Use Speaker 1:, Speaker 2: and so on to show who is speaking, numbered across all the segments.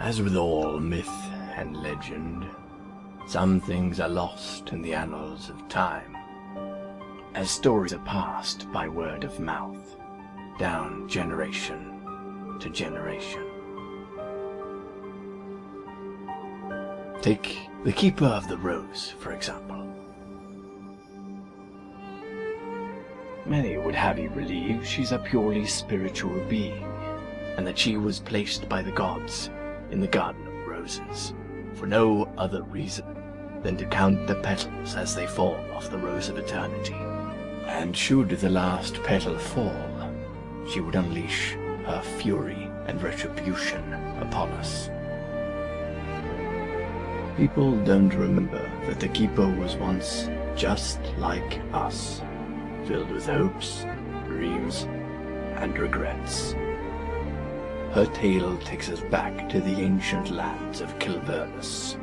Speaker 1: As with all myth and legend, some things are lost in the annals of time, as stories are passed by word of mouth, down generation to generation. Take the Keeper of the Rose, for example. Many would have you believe she's a purely spiritual being, and that she was placed by the gods in the Garden of Roses for no other reason than to count the petals as they fall off the Rose of Eternity. And should the last petal fall, she would unleash her fury and retribution upon us. People don't remember that the Keeper was once just like us, filled with hopes, dreams, and regrets. Her tale takes us back to the ancient lands of Kilvernus.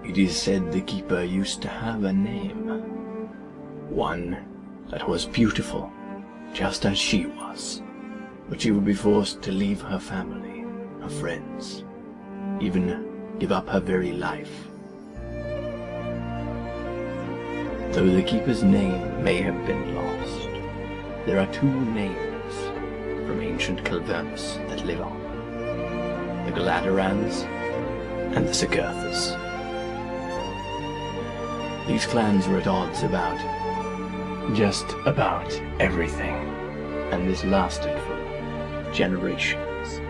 Speaker 1: It is said the Keeper used to have a name, one that was beautiful, just as she was, but she would be forced to leave her family, her friends, even give up her very life. Though the Keeper's name may have been lost, there are two names from ancient Kilvernus that live on: the Galaterans and the Sigurthas. These clans were at odds about just about everything, and this lasted for generations.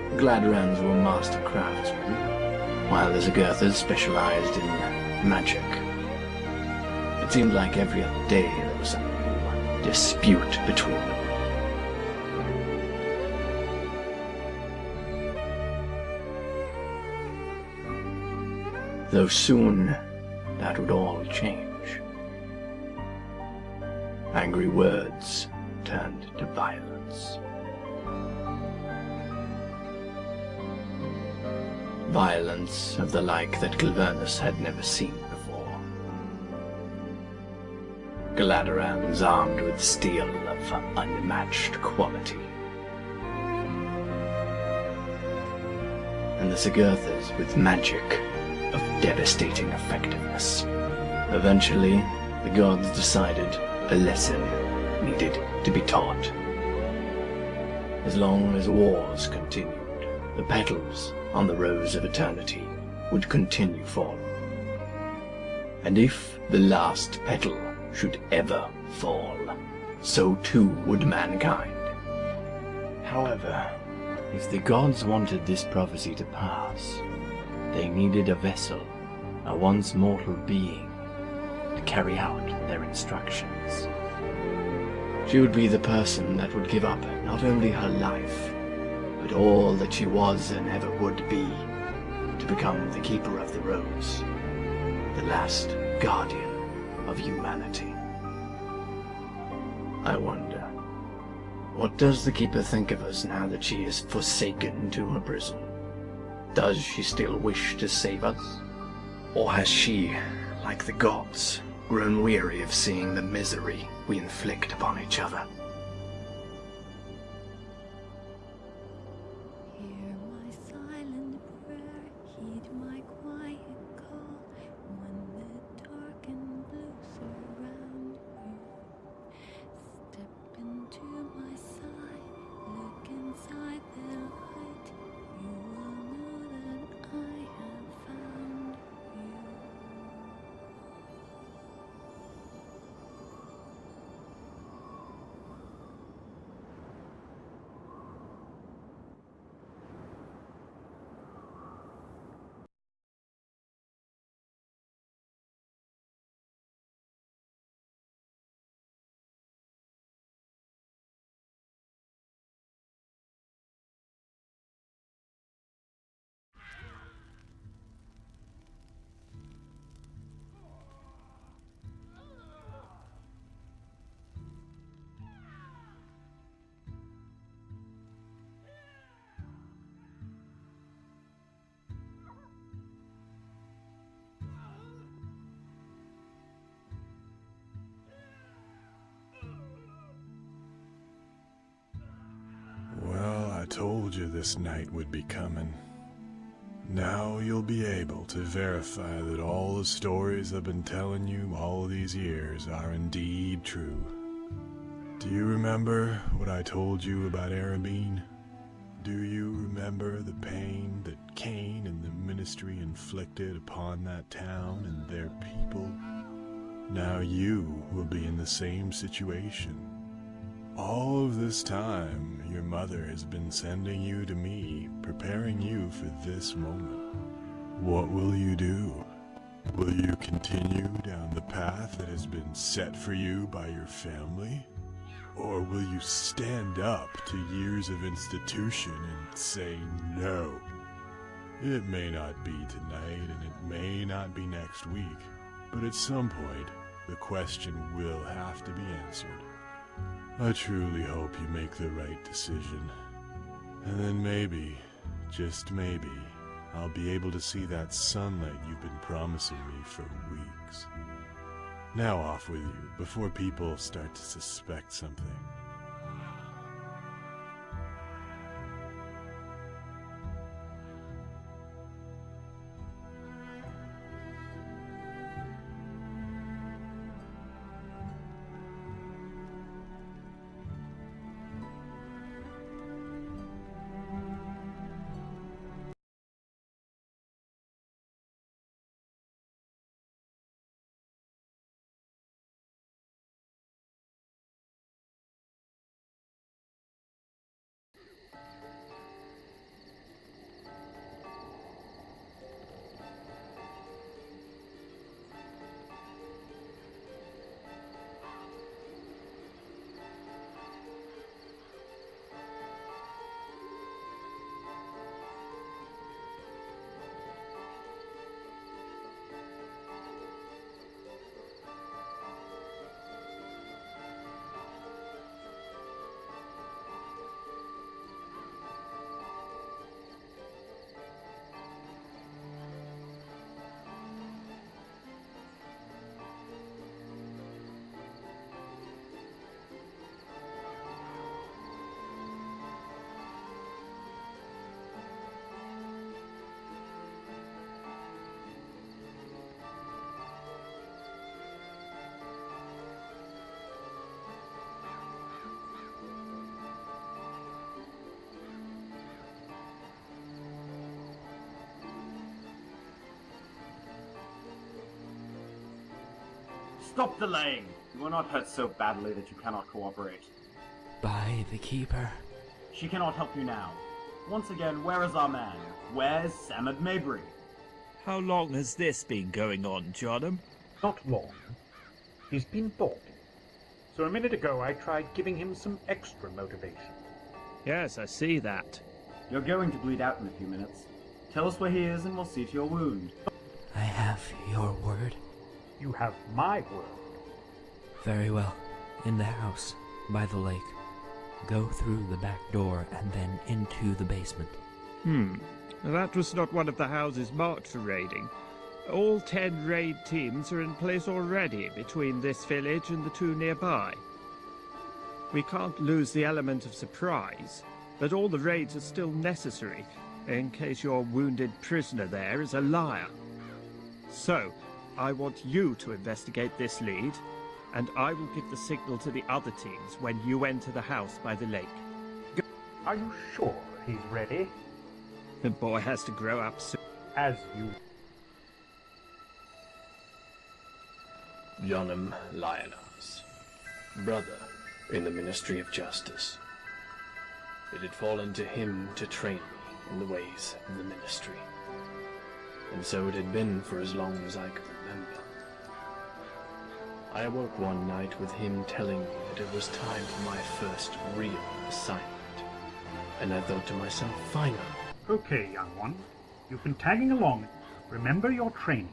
Speaker 1: The Galaterans were master craftsmen, while the Sigurthas specialized in magic. It seemed like every other day there was some new dispute between them. Though soon that would all change. Angry words turned to violence. Violence of the like that Kilvernus had never seen before. Galaterans armed with steel of unmatched quality, and the Sigurthas with magic of devastating effectiveness. Eventually, the gods decided a lesson needed to be taught. As long as wars continued, the petals on the Rose of Eternity would continue falling. And if the last petal should ever fall, so too would mankind. However, if the gods wanted this prophecy to pass, they needed a vessel, a once mortal being, to carry out their instructions. She would be the person that would give up not only her life, but all that she was and ever would be, to become the Keeper of the Rose, the last guardian of humanity. I wonder, what does the Keeper think of us now that she is forsaken to her prison? Does she still wish to save us? Or has she, like the gods, grown weary of seeing the misery we inflict upon each other?
Speaker 2: Hear my silent prayer, heed my quiet call, when the dark and blue surround you. Step into my side, look inside the light, you will know that I have found you.
Speaker 3: told you this night would be coming. Now you'll be able to verify that all the stories I've been telling you all these years are indeed true. Do you remember what I told you about Arabine? Do you remember the pain that Cain and the ministry inflicted upon that town and their people? Now you will be in the same situation. All of this time, your mother has been sending you to me, preparing you for this moment. What will you do? Will you continue down the path that has been set for you by your family? Or will you stand up to years of institution and say no? It may not be tonight and it may not be next week, but at some point, the question will have to be answered. I truly hope you make the right decision. And then maybe, just maybe, I'll be able to see that sunlight you've been promising me for weeks. Now off with you, before people start to suspect something.
Speaker 4: Stop delaying! You are not hurt so badly that you cannot cooperate.
Speaker 5: By the Keeper.
Speaker 4: She cannot help you now. Once again, where is our man? Where's Samad Mabry?
Speaker 6: How long has this been going on, Johnham?
Speaker 7: Not long. He's been bored. So a minute ago I tried giving him some extra motivation.
Speaker 6: Yes, I see that.
Speaker 4: You're going to bleed out in a few minutes. Tell us where he is and we'll see to your wound.
Speaker 5: I have your word.
Speaker 7: You have my word.
Speaker 5: Very well. In the house, by the lake. Go through the back door and then into the basement.
Speaker 6: That was not one of the houses marked for raiding. All 10 raid teams are in place already between this village and the 2 nearby. We can't lose the element of surprise, but all the raids are still necessary, in case your wounded prisoner there is a liar. So, I want you to investigate this lead, and I will give the signal to the other teams when you enter the house by the lake.
Speaker 7: Are you sure he's ready?
Speaker 6: The boy has to grow up soon.
Speaker 7: As you...
Speaker 1: Johnham Lionhouse, brother in the Ministry of Justice. It had fallen to him to train me in the ways of the ministry. And so it had been for as long as I could remember. I awoke one night with him telling me that it was time for my first real assignment. And I thought to myself, finally.
Speaker 7: Okay, young one. You've been tagging along. Remember your training.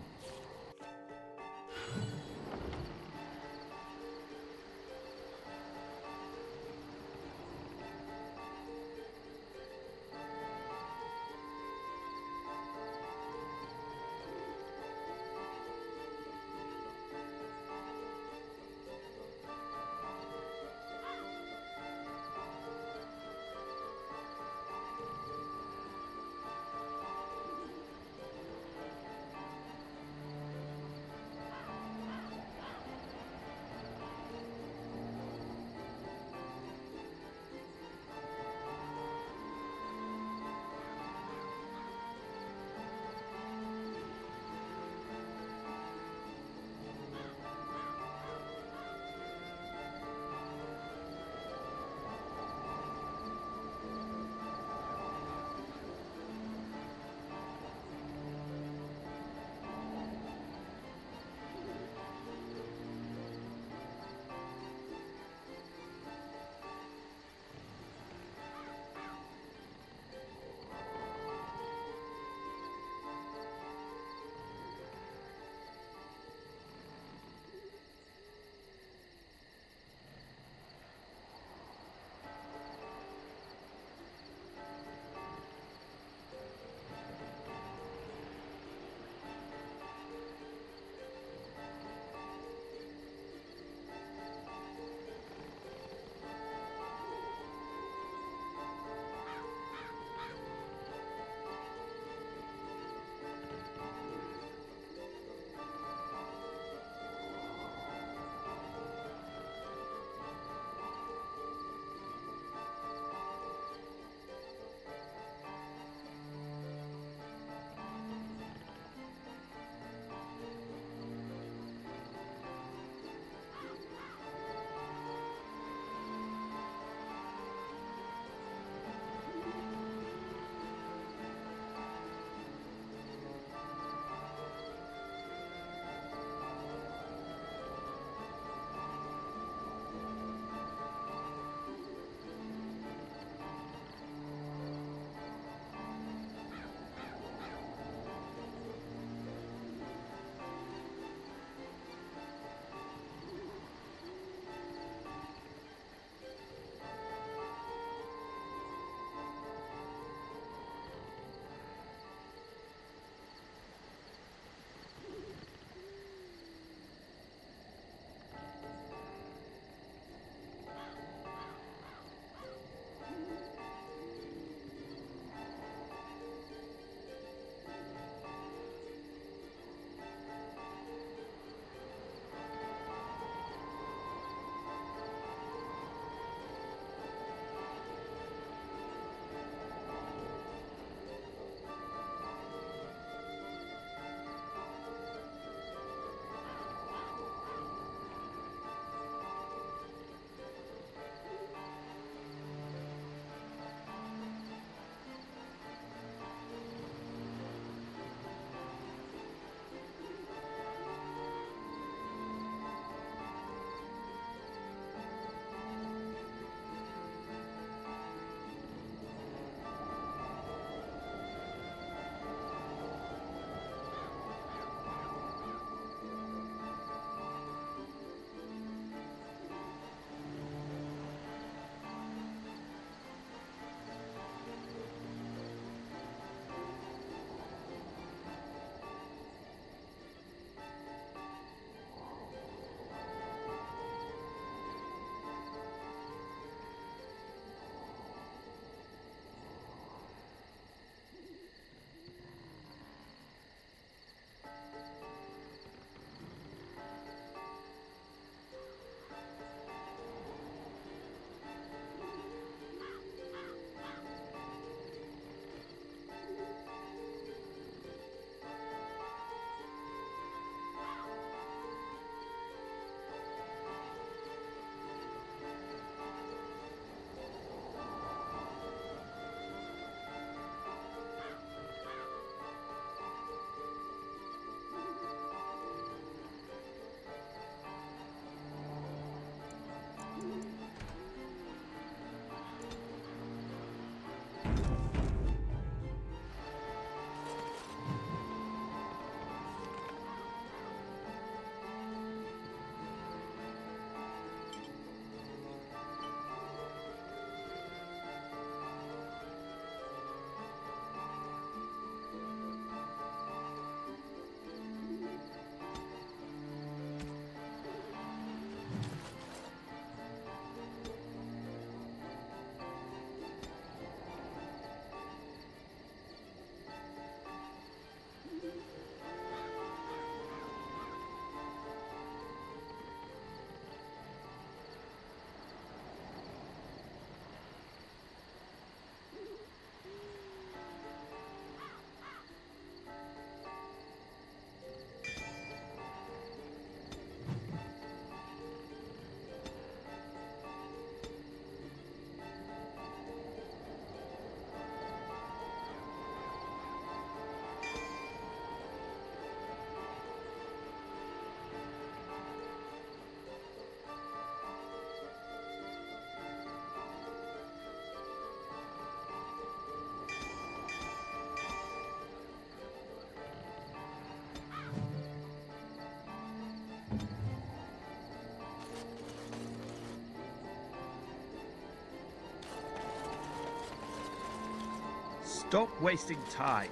Speaker 6: Stop wasting time.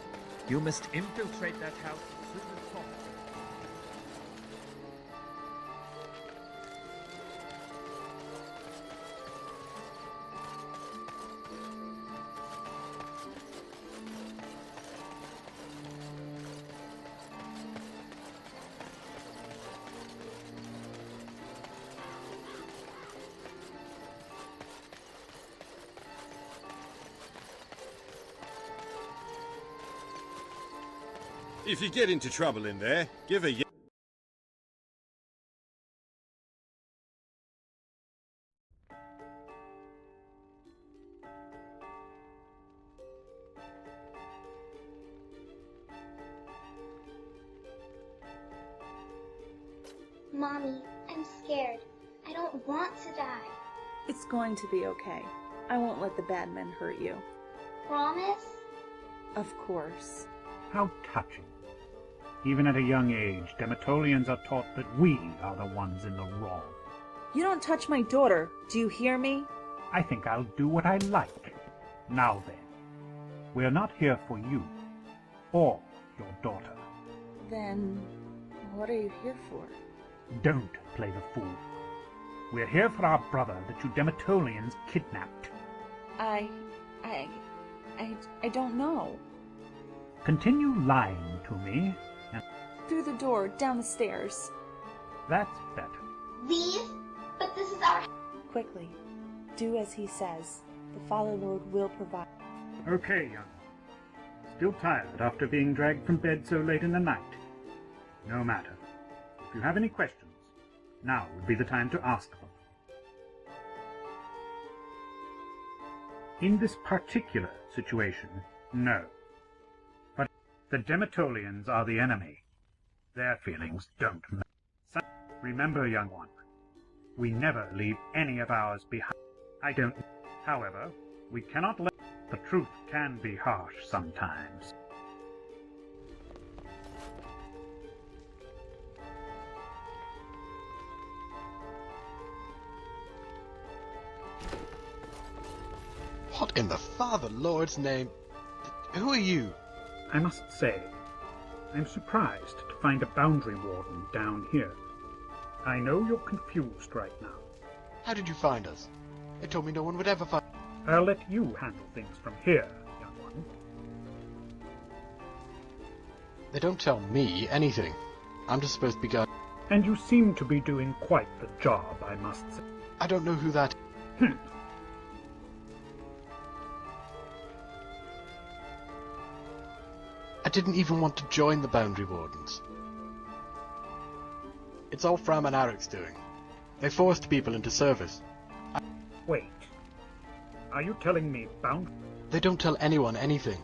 Speaker 6: You must infiltrate that house as soon as possible.
Speaker 8: If you get into trouble in there, give a yell.
Speaker 9: Mommy, I'm scared. I don't want to die.
Speaker 10: It's going to be okay. I won't let the bad men hurt you.
Speaker 9: Promise?
Speaker 10: Of course.
Speaker 7: How touching. Even at a young age, Demetolians are taught that we are the ones in the wrong.
Speaker 10: You don't touch my daughter. Do you hear me?
Speaker 7: I think I'll do what I like. Now then, we're not here for you, or your daughter.
Speaker 10: Then, what are you here for?
Speaker 7: Don't play the fool. We're here for our brother that you Demetolians kidnapped.
Speaker 10: I don't know.
Speaker 7: Continue lying to me, and
Speaker 10: Through the door, down the stairs.
Speaker 7: that's better.
Speaker 9: Leave? But this is our...
Speaker 10: Quickly. Do as he says. The Father Lord will provide.
Speaker 7: Okay, young one. Still tired after being dragged from bed so late in the night? No matter. If you have any questions, now would be the time to ask them. In this particular situation, no. But the Demetolians are the enemy. Their feelings don't matter. So, remember, young one, we never leave any of ours behind. I don't... However, we cannot let... The truth can be harsh sometimes.
Speaker 11: What in the Father Lord's name? Who are you?
Speaker 7: I must say, I'm surprised to find a boundary warden down here. I know you're confused right now.
Speaker 11: How did you find us? They told me no one would ever find...
Speaker 7: I'll let you handle things from here, young one.
Speaker 11: They don't tell me anything. I'm just supposed to be guarding...
Speaker 7: And you seem to be doing quite the job, I must say.
Speaker 11: I don't know who that... I didn't even want to join the Boundary Wardens. It's all Fram and Arek's doing. They forced people into service.
Speaker 7: Wait. Are you telling me
Speaker 11: They don't tell anyone anything.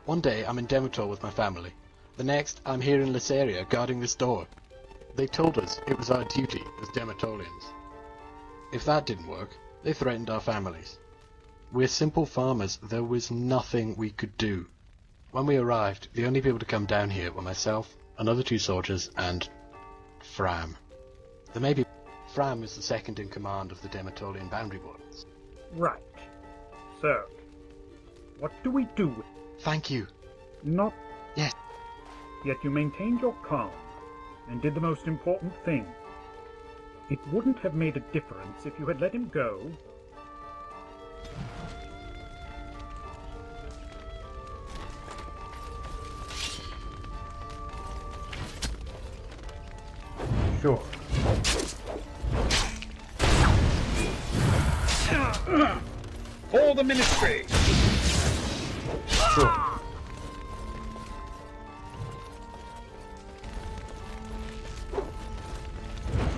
Speaker 11: One day I'm in Demetor with my family. The next I'm here in Lysaria guarding this door. They told us it was our duty as Demetolians. If that didn't work, they threatened our families. We're simple farmers. There was nothing we could do. When we arrived, the only people to come down here were myself, another 2 soldiers, and Fram. There may be... Fram is the second in command of the Demetolian Boundary Wardens.
Speaker 7: Right. So, what do we do with...
Speaker 11: Thank you.
Speaker 7: Not...
Speaker 11: Yes.
Speaker 7: Yet you maintained your calm, and did the most important thing. It wouldn't have made a difference if you had let him go. Sure.
Speaker 6: For the ministry!
Speaker 7: Sure.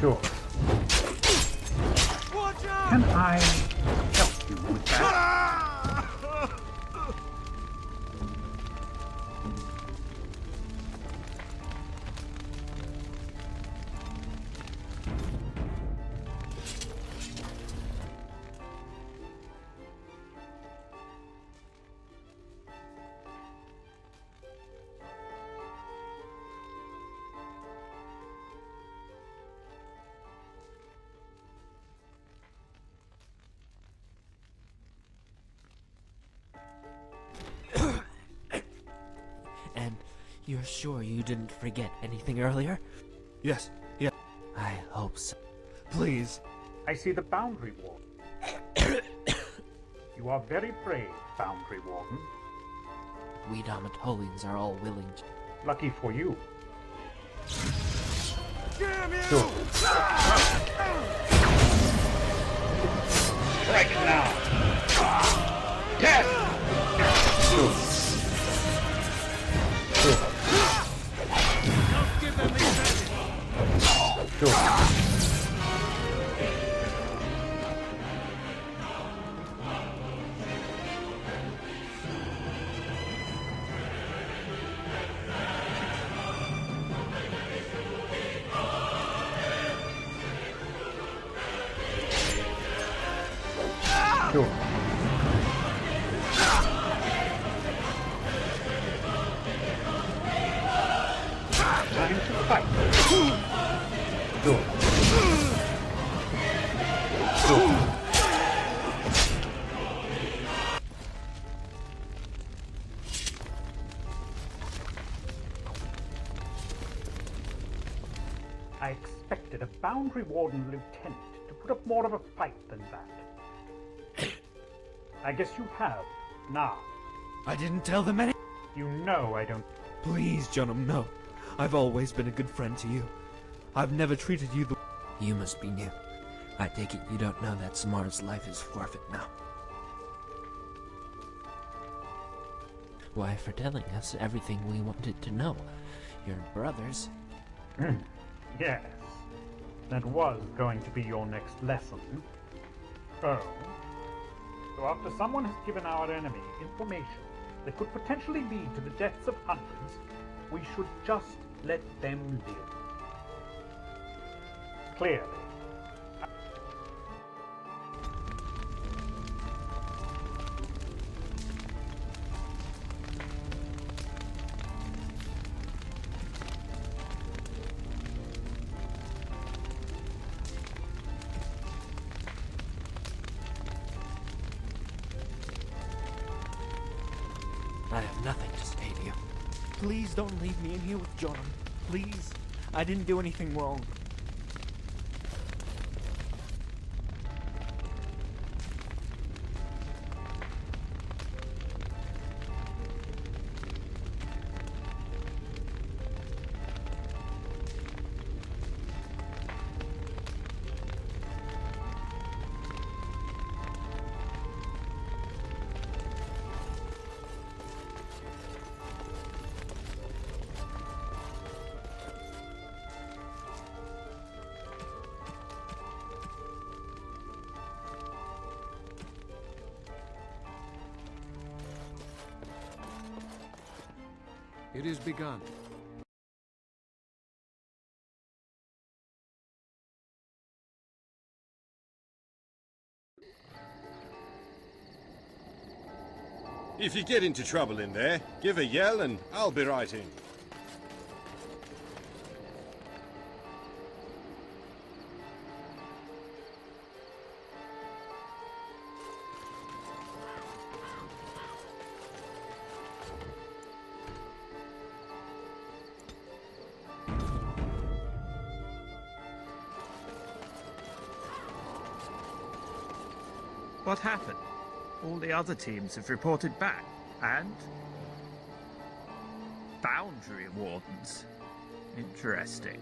Speaker 7: Sure. Can I help you with that?
Speaker 5: You're sure you didn't forget anything earlier?
Speaker 8: Yes, yes.
Speaker 5: I hope so.
Speaker 8: Please.
Speaker 7: I see the Boundary Warden. You are very brave, Boundary Warden.
Speaker 5: We Damatolians are all willing to.
Speaker 7: Lucky for you.
Speaker 8: Damn you!
Speaker 7: Sure. Strike now! Yes! Sure. Sure.
Speaker 6: Don't give them the credit.
Speaker 7: Sure. Sure. Time to fight. Sure. Sure. I expected a Boundary Warden lieutenant to put up more of a fight than that. I guess you have, now.
Speaker 5: I didn't tell them any.
Speaker 7: You know I don't.
Speaker 5: Please, Jonum, no. I've always been a good friend to you. I've never treated you the. You must be new. I take it you don't know that Samar's life is forfeit now. Why, for telling us everything we wanted to know. Your brothers.
Speaker 7: Yes. That was going to be your next lesson. Oh. So after someone has given our enemy information that could potentially lead to the deaths of hundreds, we should just let them live. Clearly.
Speaker 5: I have nothing to say to you. Please don't leave me in here with Jonum. Please. I didn't do anything wrong.
Speaker 8: It is begun. If you get into trouble in there, give a yell and I'll be right in.
Speaker 6: What happened? All the other teams have reported back, and Boundary Wardens. Interesting.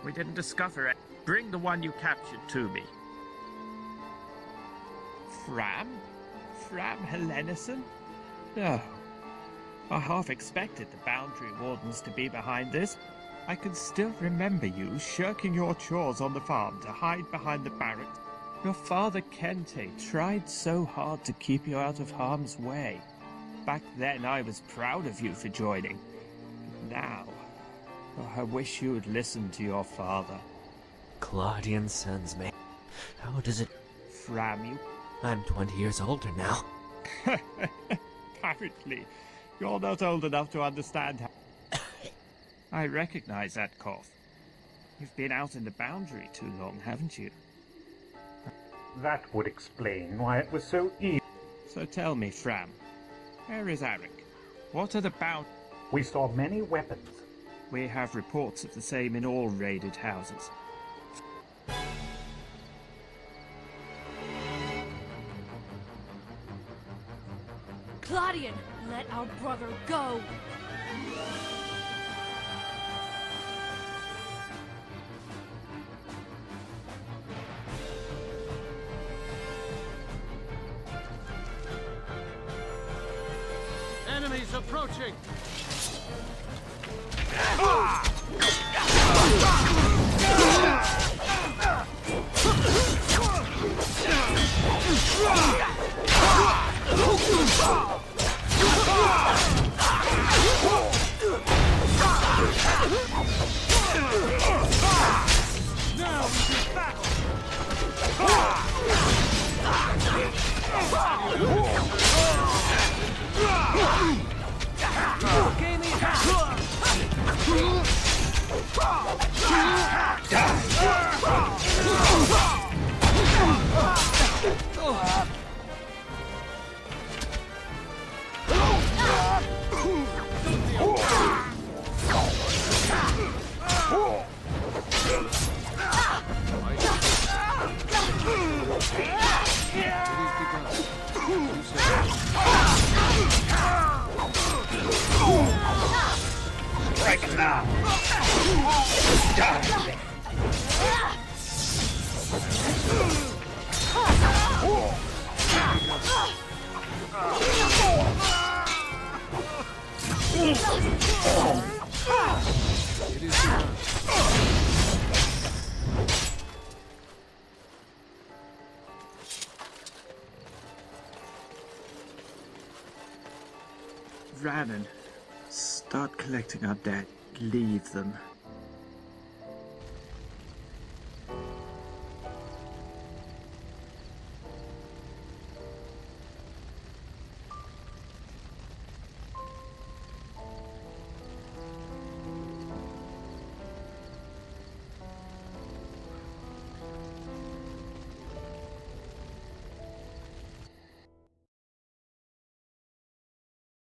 Speaker 6: We didn't discover it. Bring the one you captured to me. Fram? Fram Helenison? No. I half expected the Boundary Wardens to be behind this. I can still remember you shirking your chores on the farm to hide behind the barracks. Your father Kente tried so hard to keep you out of harm's way. Back then I was proud of you for joining. Now, I wish you would listen to your father.
Speaker 5: Claudian sons, mate. How does it...
Speaker 6: Fram, you...
Speaker 5: I'm 20 years older now.
Speaker 6: Apparently, you're not old enough to understand how... I recognize that cough. You've been out in the Boundary too long, haven't you?
Speaker 7: That would explain why it was so easy.
Speaker 6: So tell me, Fram, where is Arik? What are the
Speaker 7: We saw many weapons.
Speaker 6: We have reports of the same in all raided houses.
Speaker 2: Claudian, let our brother go!
Speaker 8: Enemies approaching!
Speaker 7: Strike now! Die!
Speaker 6: Ranon, start collecting our debt. Leave them.